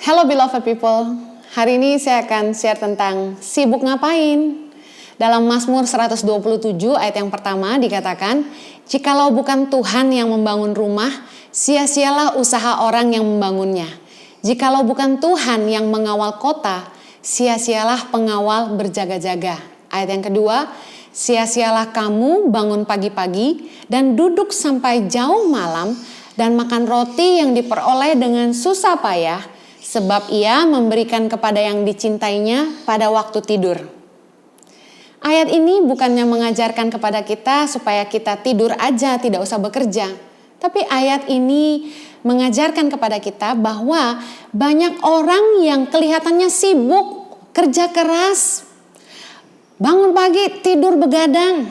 Hello beloved people, hari ini saya akan share tentang sibuk ngapain. Dalam Mazmur 127 ayat yang pertama dikatakan, jikalau bukan Tuhan yang membangun rumah, sia-sialah usaha orang yang membangunnya. Jikalau bukan Tuhan yang mengawal kota, sia-sialah pengawal berjaga-jaga. Ayat yang kedua, sia-sialah kamu bangun pagi-pagi dan duduk sampai jauh malam dan makan roti yang diperoleh dengan susah payah, sebab ia memberikan kepada yang dicintainya pada waktu tidur. Ayat ini bukannya mengajarkan kepada kita supaya kita tidur aja, tidak usah bekerja. Tapi ayat ini mengajarkan kepada kita bahwa banyak orang yang kelihatannya sibuk, kerja keras, bangun pagi, tidur begadang.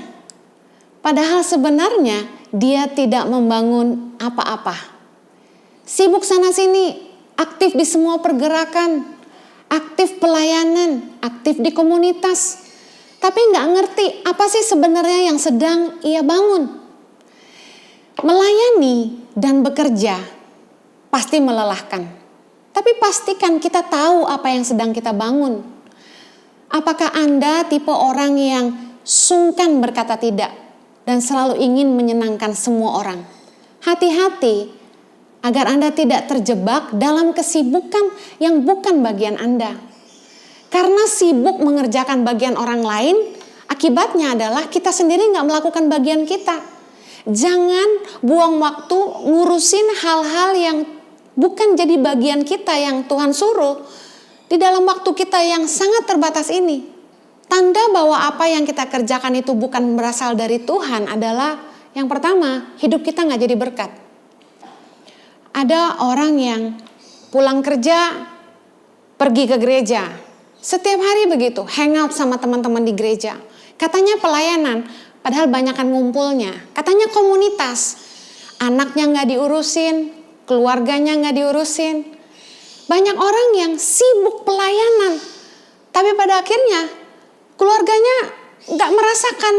Padahal sebenarnya dia tidak membangun apa-apa. Sibuk sana-sini, aktif di semua pergerakan, aktif pelayanan, aktif di komunitas. Tapi nggak ngerti apa sih sebenarnya yang sedang ia bangun. Melayani dan bekerja pasti melelahkan. Tapi pastikan kita tahu apa yang sedang kita bangun. Apakah Anda tipe orang yang sungkan berkata tidak dan selalu ingin menyenangkan semua orang? Hati-hati agar Anda tidak terjebak dalam kesibukan yang bukan bagian Anda. Karena sibuk mengerjakan bagian orang lain, akibatnya adalah kita sendiri nggak melakukan bagian kita. Jangan buang waktu ngurusin hal-hal yang bukan jadi bagian kita yang Tuhan suruh di dalam waktu kita yang sangat terbatas ini. Tanda bahwa apa yang kita kerjakan itu bukan berasal dari Tuhan adalah yang pertama, hidup kita nggak jadi berkat. Ada orang yang pulang kerja, pergi ke gereja. Setiap hari begitu, hangout sama teman-teman di gereja. Katanya pelayanan, padahal banyakan ngumpulnya. Katanya komunitas, anaknya nggak diurusin, keluarganya nggak diurusin. Banyak orang yang sibuk pelayanan, tapi pada akhirnya keluarganya nggak merasakan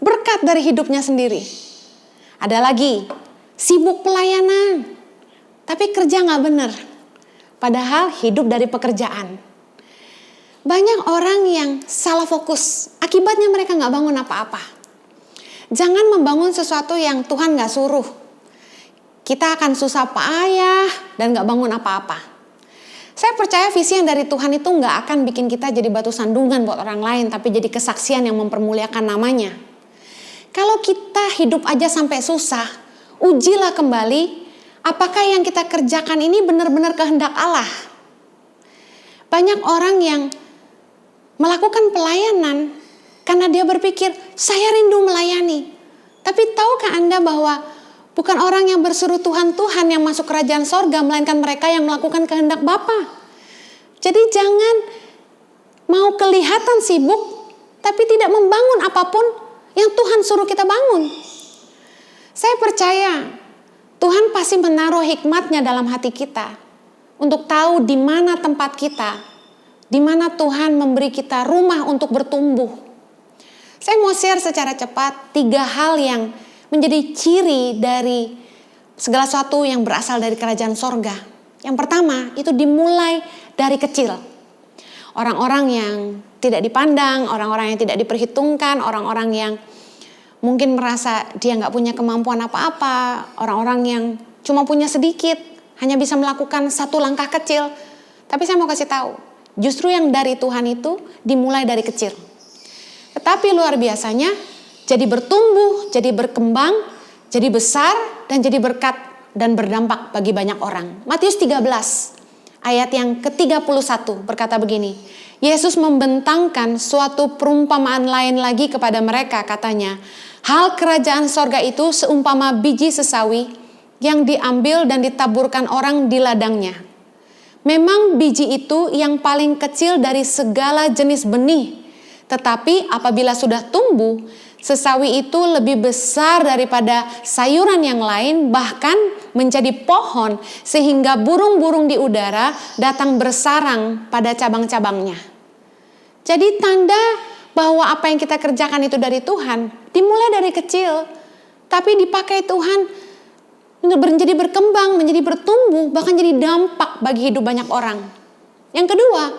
berkat dari hidupnya sendiri. Ada lagi, sibuk pelayanan, tapi kerja nggak benar. Padahal hidup dari pekerjaan. Banyak orang yang salah fokus. Akibatnya mereka nggak bangun apa-apa. Jangan membangun sesuatu yang Tuhan nggak suruh. Kita akan susah payah dan nggak bangun apa-apa. Saya percaya visi yang dari Tuhan itu nggak akan bikin kita jadi batu sandungan buat orang lain, tapi jadi kesaksian yang mempermuliakan namanya. Kalau kita hidup aja sampai susah, ujilah kembali apakah yang kita kerjakan ini benar-benar kehendak Allah. Banyak orang yang melakukan pelayanan karena dia berpikir, saya rindu melayani. Tapi tahukah Anda bahwa bukan orang yang berseru Tuhan yang masuk kerajaan sorga, melainkan mereka yang melakukan kehendak Bapa. Jadi jangan mau kelihatan sibuk, tapi tidak membangun apapun yang Tuhan suruh kita bangun. Saya percaya Tuhan pasti menaruh hikmatnya dalam hati kita untuk tahu di mana tempat kita, di mana Tuhan memberi kita rumah untuk bertumbuh. Saya mau share secara cepat 3 hal yang menjadi ciri dari segala sesuatu yang berasal dari kerajaan sorga. Yang pertama, itu dimulai dari kecil. Orang-orang yang tidak dipandang, orang-orang yang tidak diperhitungkan, orang-orang yang mungkin merasa dia nggak punya kemampuan apa-apa, orang-orang yang cuma punya sedikit, hanya bisa melakukan 1 langkah kecil. Tapi saya mau kasih tahu, justru yang dari Tuhan itu dimulai dari kecil. Tetapi luar biasanya, jadi bertumbuh, jadi berkembang, jadi besar, dan jadi berkat dan berdampak bagi banyak orang. Matius 13, ayat yang ke-31 berkata begini, Yesus membentangkan suatu perumpamaan lain lagi kepada mereka, katanya, hal kerajaan sorga itu seumpama biji sesawi yang diambil dan ditaburkan orang di ladangnya. Memang biji itu yang paling kecil dari segala jenis benih, tetapi apabila sudah tumbuh, sesawi itu lebih besar daripada sayuran yang lain, bahkan menjadi pohon sehingga burung-burung di udara datang bersarang pada cabang-cabangnya. Jadi tanda bahwa apa yang kita kerjakan itu dari Tuhan dimulai dari kecil, tapi dipakai Tuhan menjadi berkembang, menjadi bertumbuh, bahkan jadi dampak bagi hidup banyak orang. Yang kedua,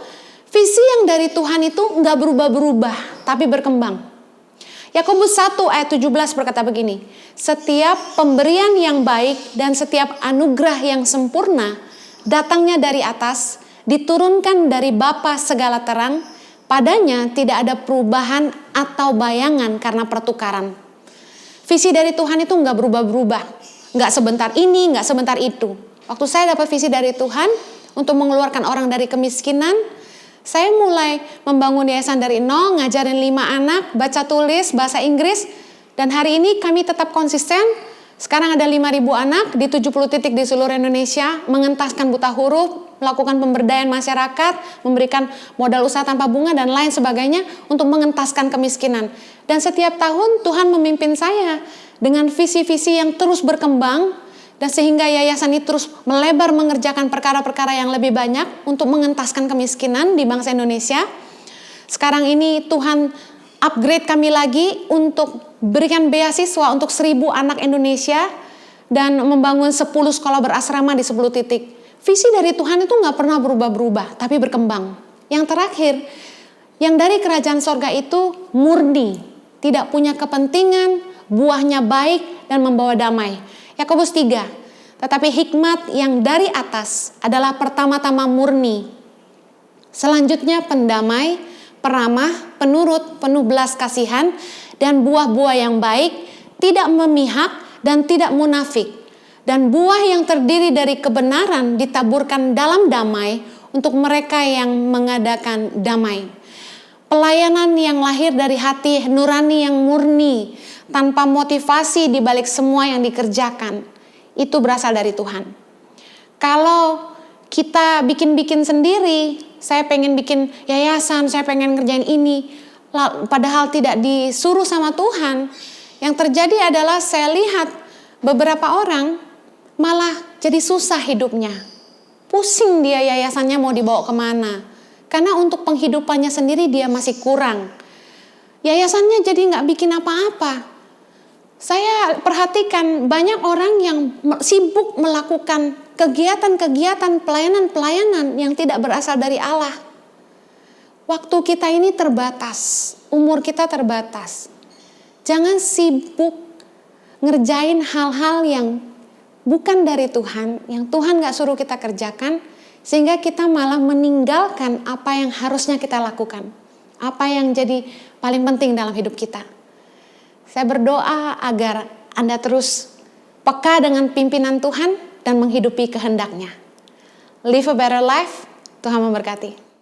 visi yang dari Tuhan itu nggak berubah-berubah, tapi berkembang. Yakobus 1 ayat 17 berkata begini, setiap pemberian yang baik dan setiap anugerah yang sempurna datangnya dari atas, diturunkan dari Bapa segala terang, padanya tidak ada perubahan atau bayangan karena pertukaran. Visi dari Tuhan itu nggak berubah-berubah, nggak sebentar ini, nggak sebentar itu. Waktu saya dapat visi dari Tuhan untuk mengeluarkan orang dari kemiskinan, saya mulai membangun yayasan dari nol, ngajarin 5 anak, baca tulis, bahasa Inggris. Dan hari ini kami tetap konsisten. Sekarang ada 5.000 anak di 70 titik di seluruh Indonesia, mengentaskan buta huruf, melakukan pemberdayaan masyarakat, memberikan modal usaha tanpa bunga dan lain sebagainya untuk mengentaskan kemiskinan. Dan setiap tahun Tuhan memimpin saya dengan visi-visi yang terus berkembang, dan sehingga yayasan ini terus melebar mengerjakan perkara-perkara yang lebih banyak untuk mengentaskan kemiskinan di bangsa Indonesia. Sekarang ini Tuhan upgrade kami lagi untuk berikan beasiswa untuk 1.000 anak Indonesia dan membangun 10 sekolah berasrama di 10 titik. Visi dari Tuhan itu nggak pernah berubah-berubah, tapi berkembang. Yang terakhir, yang dari kerajaan sorga itu murni, tidak punya kepentingan, buahnya baik dan membawa damai. Yakobus 3, tetapi hikmat yang dari atas adalah pertama-tama murni, selanjutnya pendamai, peramah, penurut, penuh belas kasihan, dan buah-buah yang baik, tidak memihak dan tidak munafik. Dan buah yang terdiri dari kebenaran ditaburkan dalam damai untuk mereka yang mengadakan damai. Pelayanan yang lahir dari hati nurani yang murni, tanpa motivasi di balik semua yang dikerjakan, itu berasal dari Tuhan. Kalau kita bikin-bikin sendiri, saya pengen bikin yayasan, saya pengen ngerjain ini, padahal tidak disuruh sama Tuhan, yang terjadi adalah saya lihat beberapa orang malah jadi susah hidupnya. Pusing dia yayasannya mau dibawa kemana, karena untuk penghidupannya sendiri dia masih kurang. Yayasannya jadi nggak bikin apa-apa. Saya perhatikan banyak orang yang sibuk melakukan kegiatan-kegiatan pelayanan-pelayanan yang tidak berasal dari Allah. Waktu kita ini terbatas, umur kita terbatas. Jangan sibuk ngerjain hal-hal yang bukan dari Tuhan, yang Tuhan gak suruh kita kerjakan, sehingga kita malah meninggalkan apa yang harusnya kita lakukan. Apa yang jadi paling penting dalam hidup kita. Saya berdoa agar Anda terus peka dengan pimpinan Tuhan dan menghidupi kehendaknya. Live a better life. Tuhan memberkati.